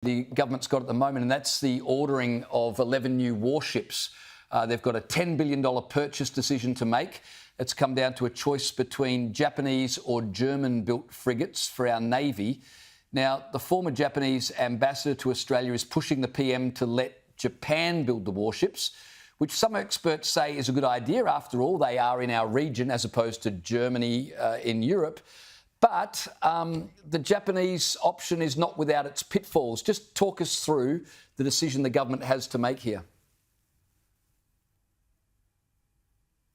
the government's got at the moment, and that's the ordering of 11 new warships. They've got a $10 billion purchase decision to make. It's come down to a choice between Japanese or German-built frigates for our Navy. Now, the former Japanese ambassador to Australia is pushing the PM to let Japan build the warships, which some experts say is a good idea. After all, they are in our region as opposed to Germany in Europe. But the Japanese option is not without its pitfalls. Just talk us through the decision the government has to make here.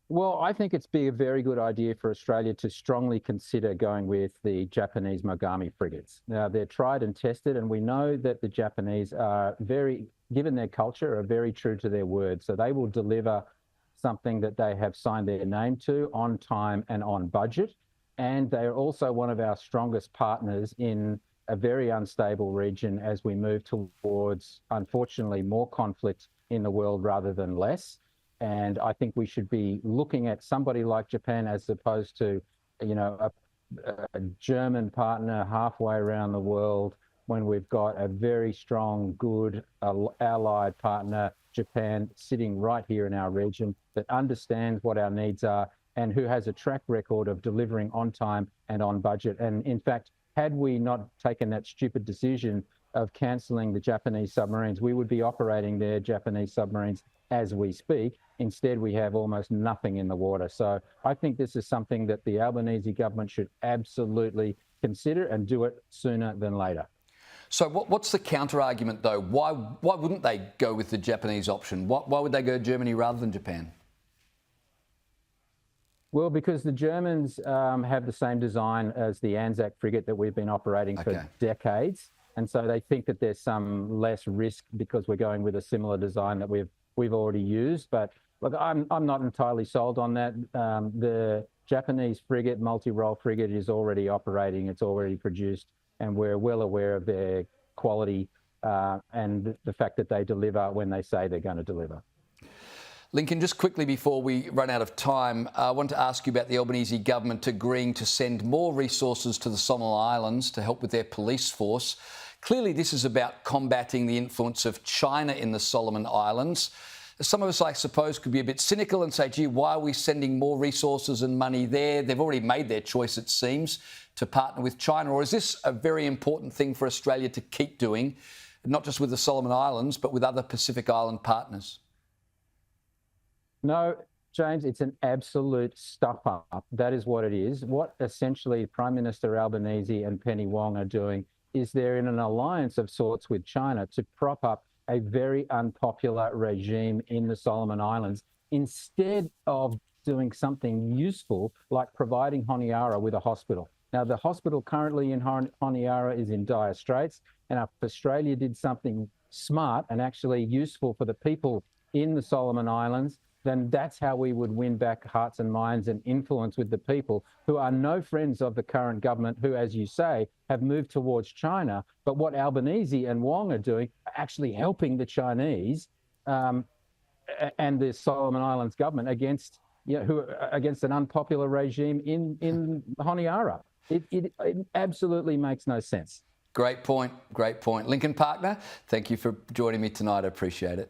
Well, I think it's be a very good idea for Australia to strongly consider going with the Japanese Mogami frigates. Now, they're tried and tested, and we know that the Japanese are given their culture, are very true to their word. So they will deliver something that they have signed their name to on time and on budget. And they are also one of our strongest partners in a very unstable region as we move towards, unfortunately, more conflict in the world rather than less. And I think we should be looking at somebody like Japan as opposed to, a German partner halfway around the world, when we've got a very strong, good allied partner, Japan, sitting right here in our region that understands what our needs are and who has a track record of delivering on time and on budget. And in fact, had we not taken that stupid decision of cancelling the Japanese submarines, we would be operating their Japanese submarines as we speak. Instead, we have almost nothing in the water. So I think this is something that the Albanese government should absolutely consider and do it sooner than later. So what's the counter-argument, though? Why wouldn't they go with the Japanese option? Why would they go to Germany rather than Japan? Well, because the Germans have the same design as the Anzac frigate that we've been operating for decades. And so they think that there's some less risk because we're going with a similar design that we've already used. But look, I'm not entirely sold on that. The Japanese frigate, multi-role frigate, is already operating. It's already produced, and we're well aware of their quality and the fact that they deliver when they say they're going to deliver. Lincoln, just quickly before we run out of time, I want to ask you about the Albanese government agreeing to send more resources to the Solomon Islands to help with their police force. Clearly, this is about combating the influence of China in the Solomon Islands. Some of us, I suppose, could be a bit cynical and say, gee, why are we sending more resources and money there? They've already made their choice, it seems, to partner with China. Or is this a very important thing for Australia to keep doing, not just with the Solomon Islands, but with other Pacific Island partners? No, James, it's an absolute stuff-up. That is what it is. What essentially Prime Minister Albanese and Penny Wong are doing is they're in an alliance of sorts with China to prop up a very unpopular regime in the Solomon Islands instead of doing something useful like providing Honiara with a hospital. Now, the hospital currently in Honiara is in dire straits, and if Australia did something smart and actually useful for the people in the Solomon Islands, then that's how we would win back hearts and minds and influence with the people who are no friends of the current government, who, as you say, have moved towards China. But what Albanese and Wong are doing, are actually helping the Chinese and the Solomon Islands government against, against an unpopular regime in Honiara. It absolutely makes no sense. Great point. Great point. Lincoln Partner, thank you for joining me tonight. I appreciate it.